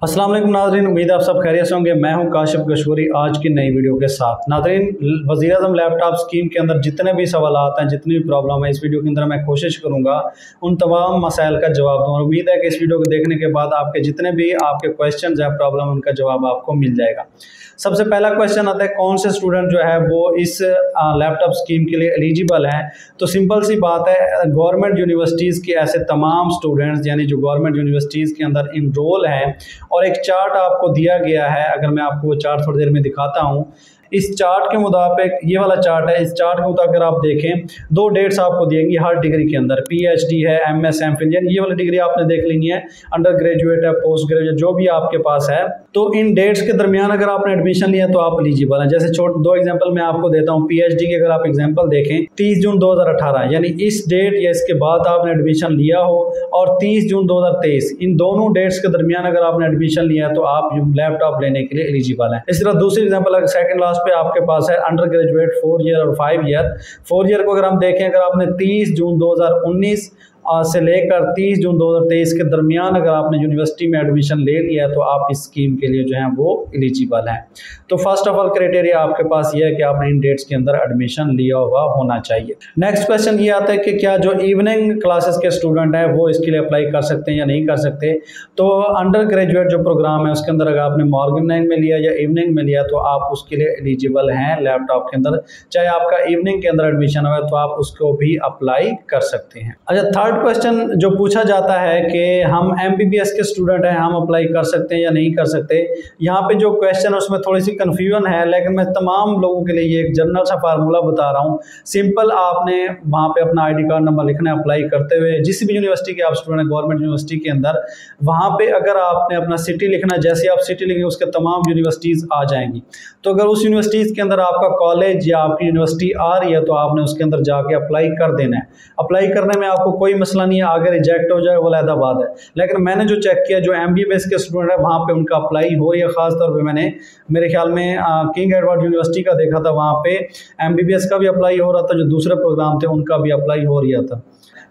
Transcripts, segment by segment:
अस्सलाम वालेकुम नाज़रीन, उम्मीद आप सब खैरियत से होंगे। मैं हूं काशिफ गशूरी आज की नई वीडियो के साथ। नाज़रीन, वज़ीर-ए-आज़म लैपटॉप स्कीम के अंदर जितने भी सवालात हैं, जितनी भी प्रॉब्लम है, इस वीडियो के अंदर मैं कोशिश करूंगा उन तमाम मसाइल का जवाब दूँ और उम्मीद है कि इस वीडियो को देखने के बाद आपके जितने भी आपके क्वेश्चन हैं, प्रॉब्लम, उनका जवाब आपको मिल जाएगा। सबसे पहला क्वेश्चन आता है, कौन से स्टूडेंट जो है वो इस लैपटॉप स्कीम के लिए एलिजिबल हैं। तो सिंपल सी बात है, गवर्नमेंट यूनिवर्सिटीज़ के ऐसे तमाम स्टूडेंट्स यानी जो गवर्नमेंट यूनिवर्सिटीज़ के अंदर इनरोल हैं, और एक चार्ट आपको दिया गया है। अगर मैं आपको वो चार्ट थोड़ी देर में दिखाता हूँ। इस चार्ट के मुताबिक, ये वाला चार्ट है, इस चार्ट के मुताबिक अगर आप देखें, दो डेट्स आपको दिएंगी हर डिग्री के अंदर। पीएचडी है, एमएस, एमफिल, यानी ये वाली डिग्री आपने देख लेनी है। अंडर ग्रेजुएट है, पोस्ट ग्रेजुएट, जो भी आपके पास है, तो इन डेट्स के दरमियान अगर आपने एडमिशन लिया तो आप एलिजिबल हैं। जैसे दो एग्जाम्पल मैं आपको देता हूँ। पीएचडी के अगर आप एग्जाम्पल देखें, 30 जून 2018 यानी इस डेट या इसके बाद आपने एडमिशन लिया हो, और 30 जून 2023, इन दोनों डेट्स के दरमियान अगर आपने एडमिशन लिया है तो आप लैपटॉप लेने के लिए एलिजिबल हैं। इस तरह दूसरी एग्जाम्पल अगर सेकंड लास्ट पे आपके पास है अंडर ग्रेजुएट 4 ईयर और 5 ईयर। 4 ईयर को अगर हम देखें, अगर आपने 30 जून 2019 से लेकर 30 जून 2023 के दरमियान अगर आपने यूनिवर्सिटी में एडमिशन ले लिया है तो आप इस स्कीम के लिए जो है वो एलिजिबल हैं। तो फर्स्ट ऑफ ऑल क्राइटेरिया आपके पास ये है कि आपने इन डेट्स के अंदर एडमिशन लिया हुआ होना चाहिए। नेक्स्ट क्वेश्चन ये आता है कि क्या जो इवनिंग क्लासेस के स्टूडेंट हैं वो इसके लिए अप्लाई कर सकते हैं या नहीं कर सकते। तो अंडर ग्रेजुएट जो प्रोग्राम है उसके अंदर अगर आपने मॉर्निंग में लिया या इवनिंग में लिया तो आप उसके लिए एलिजिबल हैं लैपटॉप के अंदर। चाहे आपका इवनिंग के अंदर एडमिशन हुआ तो आप उसको भी अप्लाई कर सकते हैं। अच्छा, थर्ड क्वेश्चन जो पूछा जाता है कि हम एमबीबीएस के स्टूडेंट हैं, हम अप्लाई कर सकते हैं या नहीं कर सकते। यहाँ पे जो क्वेश्चन है उसमें थोड़ी सी कन्फ्यूजन है, लेकिन मैं तमाम लोगों के लिए ये एक जनरल सा फार्मूला बता रहा हूँ। सिंपल, आपने वहाँ पे अपना आईडी कार्ड नंबर लिखना है अप्लाई करते हुए। जिस भी यूनिवर्सिटी के आप स्टूडेंट हैं, गवर्नमेंट यूनिवर्सिटी के अंदर, वहाँ पे अगर आपने अपना सिटी लिखना है, जैसे आप सिटी लिखेंगे उसके तमाम यूनिवर्सिटीज़ आ जाएंगी। तो अगर उस यूनिवर्सिटीज़ के अंदर आपका कॉलेज या आपकी यूनिवर्सिटी आ रही है तो आपने उसके अंदर जाके अप्लाई कर देना है। अप्लाई करने में आपको कोई मसला नहीं है, आगे रिजेक्ट हो जाए वो अलग बात है। लेकिन मैंने जो चेक किया, जो एमबीबीएस के स्टूडेंट है वहाँ पे उनका अप्लाई हो रही है। खासतौर पे मैंने मेरे ख्याल में किंग एडवर्ड यूनिवर्सिटी का देखा था, वहाँ पे एमबीबीएस का भी अप्लाई हो रहा था, जो दूसरे प्रोग्राम थे उनका भी अप्लाई हो रहा था।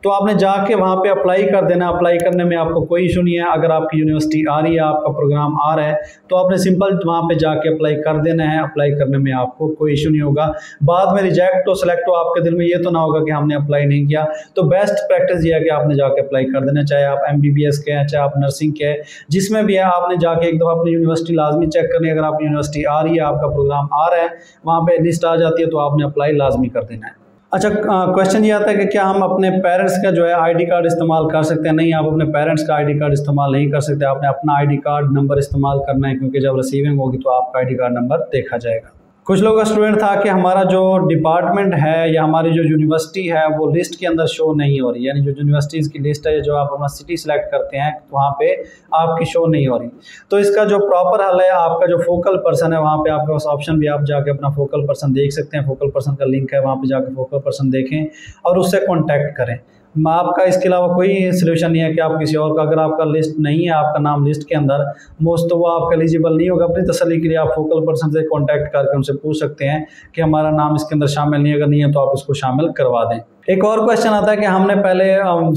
तो आपने जाके वहाँ पे अप्लाई कर देना। अप्लाई करने में आपको कोई इशू नहीं है। अगर आपकी यूनिवर्सिटी आ रही है, आपका प्रोग्राम आ रहा है, तो आपने सिंपल वहाँ पे जाके अप्लाई कर देना है। अप्लाई करने में आपको कोई इशू नहीं होगा। बाद में रिजेक्ट हो, सेलेक्ट हो, आपके दिल में ये तो ना होगा कि हमने अप्लाई नहीं किया। तो बेस्ट प्रैक्टिस ये है कि आपने जाके अप्लाई कर देना। चाहे आप एमबीबीएस के हैं, चाहे आप नर्सिंग के हैं, जिसमें भी है, आपने जाके एक दफ़ा अपनी यूनिवर्सिटी लाजमी चेक करनी है। अगर आपकी यूनिवर्सिटी आ रही है, आपका प्रोग्राम आ रहा है, वहाँ पे लिस्ट आ जाती है, तो आपने अप्लाई लाजमी कर देना है। अच्छा, क्वेश्चन ये आता है कि क्या हम अपने पेरेंट्स का जो है आईडी कार्ड इस्तेमाल कर सकते हैं। नहीं, आप अपने पेरेंट्स का आईडी कार्ड इस्तेमाल नहीं कर सकते। आपने अपना आईडी कार्ड नंबर इस्तेमाल करना है, क्योंकि जब रिसीविंग होगी तो आपका आईडी कार्ड नंबर देखा जाएगा। कुछ लोगों का स्टूडेंट था कि हमारा जो डिपार्टमेंट है या हमारी जो यूनिवर्सिटी है वो लिस्ट के अंदर शो नहीं हो रही, यानी जो यूनिवर्सिटीज़ की लिस्ट है, जो आप अपना सिटी सेलेक्ट करते हैं वहाँ पे आपकी शो नहीं हो रही। तो इसका जो प्रॉपर हल है, आपका जो फोकल पर्सन है, वहाँ पे आपके पास ऑप्शन भी, आप जाके अपना फोकल पर्सन देख सकते हैं। फोकल पर्सन का लिंक है, वहाँ पे जाके फोकल पर्सन देखें और उससे कॉन्टैक्ट करें। आपका इसके अलावा कोई सोल्यूशन नहीं है कि आप किसी और का, अगर आपका लिस्ट नहीं है, आपका नाम लिस्ट के अंदर मोस्ट, तो वो आपका एलिजिबल नहीं होगा। अपनी तसल्ली के लिए आप फोकल पर्सन से कांटेक्ट करके उनसे पूछ सकते हैं कि हमारा नाम इसके अंदर शामिल नहीं है। अगर नहीं है तो आप इसको शामिल करवा दें। एक और क्वेश्चन आता है कि हमने पहले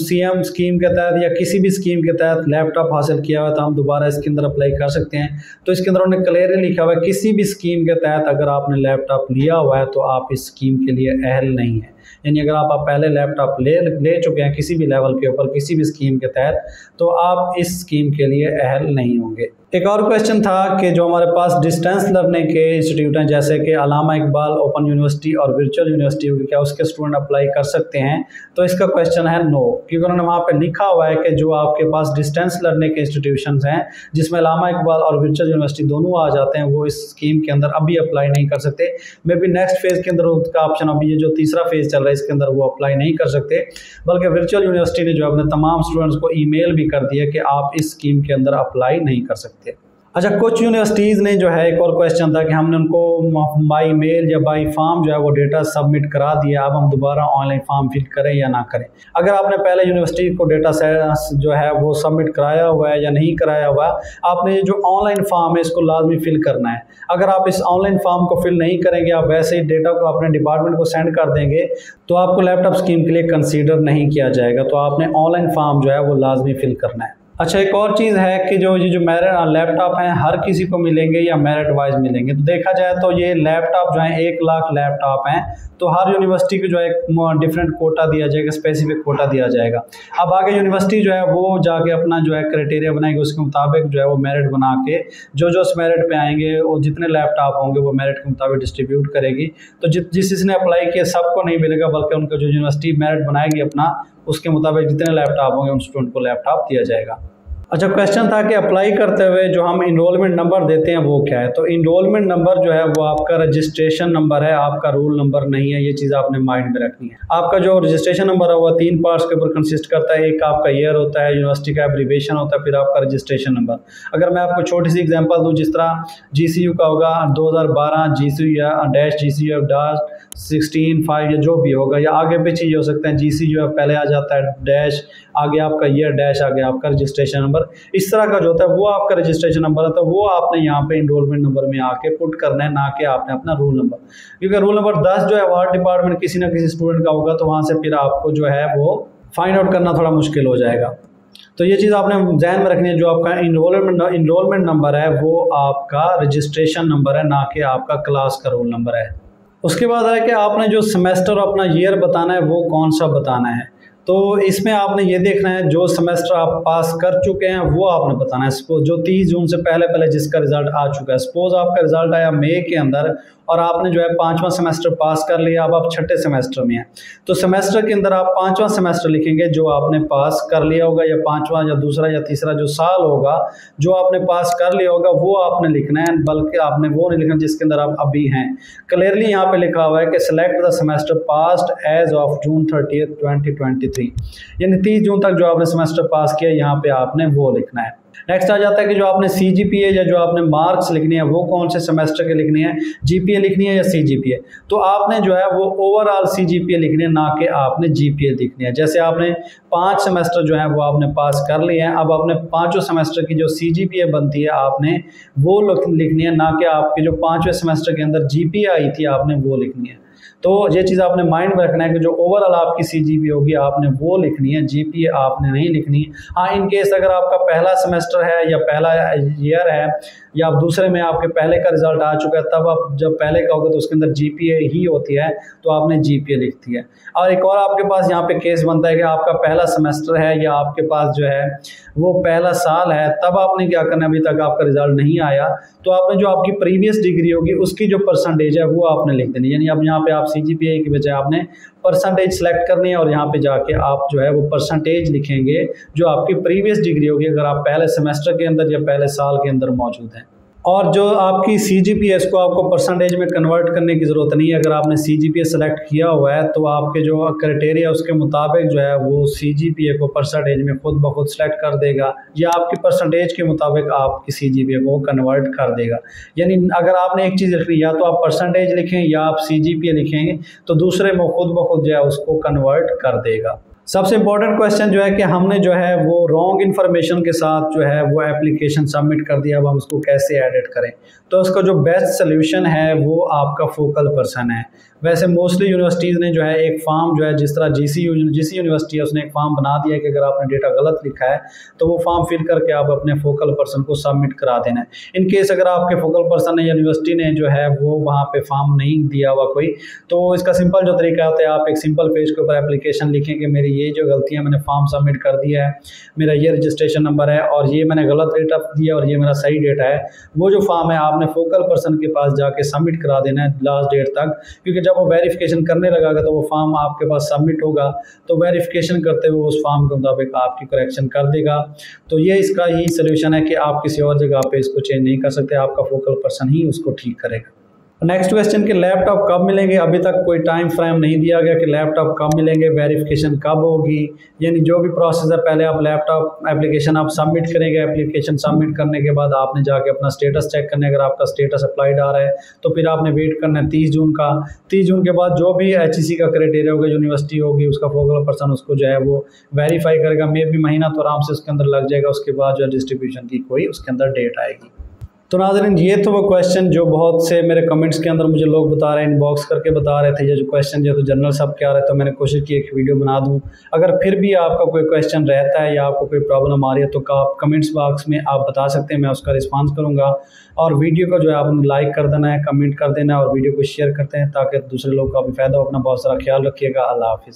सीएम स्कीम के तहत या किसी भी स्कीम के तहत लैपटॉप हासिल किया हुआ, तो हम दोबारा इसके अंदर अप्लाई कर सकते हैं। तो इसके अंदर उन्होंने क्लियरली लिखा हुआ है, किसी भी स्कीम के तहत अगर आपने लैपटॉप लिया हुआ है तो आप इस स्कीम के लिए अहल नहीं है। यानी अगर आप पहले लैपटॉप ले चुके हैं किसी भी लेवल के ऊपर, किसी भी स्कीम के तहत, तो आप इस स्कीम के लिए अहल नहीं होंगे। एक और क्वेश्चन था कि जो हमारे पास डिस्टेंस लर्निंग के इंस्टीट्यूट हैं, जैसे कि अलामा इकबाल ओपन यूनिवर्सिटी और वर्चुअल यूनिवर्सिटी, क्या उसके स्टूडेंट अप्लाई कर सकते हैं। तो इसका क्वेश्चन है नो, क्योंकि उन्होंने वहाँ पे लिखा हुआ है कि जो आपके पास डिस्टेंस लर्निंग के इंस्टीट्यूशंस हैं, जिसमें अलामा इकबाल और वर्चुअल यूनिवर्सिटी दोनों आ जाते हैं, वो इस स्कीम के अंदर अभी अप्लाई नहीं कर सकते। मे बी नेक्स्ट फेज़ के अंदर उसका ऑप्शन, अभी ये जो तीसरा फेज़ चल रहा है इसके अंदर वो अप्लाई नहीं कर सकते। बल्कि वर्चुअल यूनिवर्सिटी ने जो अपने तमाम स्टूडेंट्स को ईमेल भी कर दिया कि आप इस स्कीम के अंदर अप्लाई नहीं कर सकते। अच्छा, कुछ यूनिवर्सिटीज़ ने जो है, एक और क्वेश्चन था कि हमने उनको बाई मेल या बाई फॉर्म जो है वो डेटा सबमिट करा दिया, अब हम दोबारा ऑनलाइन फॉर्म फिल करें या ना करें। अगर आपने पहले यूनिवर्सिटी को डेटा जो है वो सबमिट कराया हुआ है या नहीं कराया हुआ, आपने ये जो ऑनलाइन फॉर्म है इसको लाजमी फिल करना है। अगर आप इस ऑनलाइन फॉर्म को फिल नहीं करेंगे, आप वैसे ही डेटा को अपने डिपार्टमेंट को सेंड कर देंगे, तो आपको लैपटॉप स्कीम के लिए कंसीडर नहीं किया जाएगा। तो आपने ऑनलाइन फॉर्म जो है वो लाजमी फिल करना है। अच्छा, एक और चीज़ है कि जो ये जो मेरिट लैपटॉप हैं हर किसी को मिलेंगे या मेरिट वाइज मिलेंगे। तो देखा जाए तो ये लैपटॉप जो है 1 लाख लैपटॉप हैं, तो हर यूनिवर्सिटी को जो है एक डिफरेंट कोटा दिया जाएगा, स्पेसिफिक कोटा दिया जाएगा। अब आगे यूनिवर्सिटी जो है वो जाके अपना जो है क्राइटेरिया बनाएगी, उसके मुताबिक जो है वो मेरिट बना के जो उस मेरिट पे आएंगे और जितने लैपटॉप होंगे वो मेरिट के मुताबिक डिस्ट्रीब्यूट करेगी। तो जिसने अप्लाई किया सबको नहीं मिलेगा, बल्कि उनका जो यूनिवर्सिटी मेरिट बनाएगी अपना, उसके मुताबिक जितने लैपटॉप होंगे उन स्टूडेंट को लैपटॉप दिया जाएगा। अच्छा, क्वेश्चन था कि अप्लाई करते हुए जो हम इनरोलमेंट नंबर देते हैं वो क्या है। तो इनरोलमेंट नंबर जो है वो आपका रजिस्ट्रेशन नंबर है, आपका रोल नंबर नहीं है। ये चीज़ आपने माइंड में रखनी है। आपका जो रजिस्ट्रेशन नंबर है वो 3 पार्ट्स के ऊपर कंसिस्ट करता है। एक आपका ईयर होता है, यूनिवर्सिटी का एब्रीविएशन होता है, फिर आपका रजिस्ट्रेशन नंबर। अगर मैं आपको छोटी सी एग्जांपल दूं, जिस तरह GCU का होगा 2012 GCU या -GCU -16/5 या जो भी होगा, या आगे पीछे ये हो सकता है GCU पहले आ जाता है डैश, आगे आपका ईयर डैश, आगे आपका रजिस्ट्रेशन नंबर। इस तरह का जो होता है वो आपका रजिस्ट्रेशन नंबर है, तो वो आपने यहाँ पे इनरोलमेंट नंबर में आके पुट करना है, ना कि आपने अपना रोल नंबर। क्योंकि रोल नंबर 10 जो है वो हर डिपार्टमेंट किसी ना किसी स्टूडेंट का होगा, तो वहाँ से फिर आपको जो है वो फाइंड आउट करना थोड़ा मुश्किल हो जाएगा। तो ये चीज़ आपने ध्यान में रखनी है। जो आपका इनरोलमेंट नंबर है वो आपका रजिस्ट्रेशन नंबर है, ना कि आपका क्लास का रोल नंबर है। उसके बाद है कि आपने जो सेमेस्टर अपना ईयर बताना है वो कौन सा बताना है। तो इसमें आपने ये देखना है जो सेमेस्टर आप पास कर चुके हैं वो आपने बताना है। सपोज जो 30 जून से पहले जिसका रिजल्ट आ चुका है, सपोज आपका रिजल्ट आया मई के अंदर और आपने जो है 5वां सेमेस्टर पास कर लिया, अब आप 6ठे सेमेस्टर में हैं, तो सेमेस्टर के अंदर आप 5वां सेमेस्टर लिखेंगे जो आपने पास कर लिया होगा, या 5वां या दूसरा या तीसरा जो साल होगा जो आपने पास कर लिया होगा वो आपने लिखना है, बल्कि आपने वो नहीं लिखना जिसके अंदर आप अभी हैं। क्लियरली यहाँ पे लिखा हुआ है कि select the semester passed as of June 30, 2023, यानी 30 जून तक जो आपने सेमेस्टर पास किया यहाँ पे आपने वो लिखना है। नेक्स्ट आ जाता है कि जो आपने CGPA या जो आपने मार्क्स लिखने हैं वो कौन से सेमेस्टर के लिखने हैं, GPA लिखनी है या CGPA। तो आपने जो है वो ओवरऑल CGPA लिखनी है, ना कि आपने GPA लिखनी है। जैसे आपने 5 सेमेस्टर जो है वो आपने पास कर लिए हैं, अब आपने 5 सेमेस्टर की जो CGPA बनती है आपने वो लिखनी है, ना कि आपके जो 5वें सेमेस्टर के अंदर GPA आई थी आपने वो लिखनी है। तो ये चीज़ आपने माइंड में रखना है कि जो ओवरऑल आपकी CGPA होगी आपने वो लिखनी है, GPA आपने नहीं लिखनी। हाँ, इन केस अगर आपका पहला सेमेस्टर है या पहला ईयर है या आप दूसरे में आपके पहले का रिजल्ट आ चुका है, तब आप जब पहले का होगा तो उसके अंदर GPA ही होती है, तो आपने GPA लिखती है। और एक और आपके पास यहाँ पे केस बनता है कि आपका पहला सेमेस्टर है या आपके पास जो है वो पहला साल है, तब आपने क्या करना है, अभी तक आपका रिजल्ट नहीं आया, तो आपने जो आपकी प्रीवियस डिग्री होगी उसकी जो परसेंटेज है वो आपने लिख देनी। यानी अब यहाँ पे आप CGPA की बजाय आपने परसेंटेज सेलेक्ट करनी है और यहाँ पे जाके आप जो है वो परसेंटेज लिखेंगे जो आपकी प्रीवियस डिग्री होगी, अगर आप पहले सेमेस्टर के अंदर या पहले साल के अंदर मौजूद हैं। और जो आपकी CGPA इसको आपको परसेंटेज में कन्वर्ट करने की ज़रूरत नहीं है। अगर आपने CGPA सेलेक्ट किया हुआ है तो आपके जो क्राइटेरिया उसके मुताबिक जो है वो CGPA को परसेंटेज में खुद ब खुद सेलेक्ट कर देगा, या आपकी परसेंटेज के मुताबिक आपकी CGPA को कन्वर्ट कर देगा। यानी अगर आपने एक चीज़ लिखी, या तो आप परसेंटेज लिखें या आप CGPA लिखेंगे, तो दूसरे में खुद ब खुद जो है उसको कन्वर्ट कर देगा। सबसे इम्पोर्टेंट क्वेश्चन जो है कि हमने जो है वो रॉन्ग इन्फॉर्मेशन के साथ जो है वो एप्लीकेशन सबमिट कर दिया, अब हम उसको कैसे एडिट करें। तो उसका जो बेस्ट सोल्यूशन है वो आपका फोकल पर्सन है। वैसे मोस्टली यूनिवर्सिटीज़ ने जो है एक फॉर्म जो है, जिस तरह GC यूनिवर्सिटी है उसने एक फॉर्म बना दिया है कि अगर आपने डेटा गलत लिखा है तो वो फॉर्म फिल करके आप अपने फोकल पर्सन को सबमिट करा देना है। इन केस अगर आपके फोकल पर्सन ने या यूनिवर्सिटी ने जो है वो वहाँ पे फॉर्म नहीं दिया हुआ कोई, तो इसका सिंपल जो तरीका होता है, आप एक सिंपल पेज के ऊपर एप्लीकेशन लिखें कि मेरी ये जो गलतियाँ, मैंने फॉर्म सबमिट कर दिया है, मेरा ये रजिस्ट्रेशन नंबर है और ये मैंने गलत डेटा दिया और ये मेरा सही डेटा है। वो जो फॉर्म है आपने फोकल पर्सन के पास जाके सबमिट करा देना है लास्ट डेट तक, क्योंकि जब वो वेरिफिकेशन करने लगेगा तो वो फॉर्म आपके पास सबमिट होगा, तो वेरिफिकेशन करते हुए उस फॉर्म के मुताबिक आपकी करेक्शन कर देगा। तो ये इसका ही सोल्यूशन है कि आप किसी और जगह पे इसको चेंज नहीं कर सकते, आपका फोकल पर्सन ही उसको ठीक करेगा। नेक्स्ट क्वेश्चन कि लैपटॉप कब मिलेंगे। अभी तक कोई टाइम फ्रेम नहीं दिया गया कि लैपटॉप कब मिलेंगे, वेरिफिकेशन कब होगी। यानी जो भी प्रोसेस है, पहले आप लैपटॉप एप्लीकेशन आप सबमिट करेंगे, एप्लीकेशन सबमिट करने के बाद आपने जाके अपना स्टेटस चेक करना है। अगर आपका स्टेटस अप्लाइड आ रहा है तो फिर आपने वेट करना है 30 जून का। 30 जून के बाद जो भी HEC का क्राइटेरिया होगा, यूनिवर्सिटी होगी, उसका फोकल पर्सन उसको जो है वो वेरीफाई करेगा। मे भी महीना तो आराम से उसके अंदर लग जाएगा, उसके बाद जो है डिस्ट्रीब्यूशन की कोई उसके अंदर डेट आएगी। तो नाज़रीन ये तो वो क्वेश्चन जो बहुत से मेरे कमेंट्स के अंदर मुझे लोग बता रहे हैं, इनबॉक्स करके बता रहे थे, ये जो क्वेश्चन जो तो जनरल सब के आ रहे, तो मैंने कोशिश की एक वीडियो बना दूं। अगर फिर भी आपका कोई क्वेश्चन रहता है या आपको कोई प्रॉब्लम आ रही है तो आप कमेंट्स बॉक्स में आप बता सकते हैं, मैं उसका रिस्पॉन्स करूँगा। और वीडियो को जो है आपने लाइक कर देना है, कमेंट कर देना है और वीडियो को शेयर करते हैं ताकि दूसरे लोग का भी फ़ायदा हो। अपना बहुत सारा ख्याल रखिएगा। अल्लाह हाफ़िज़।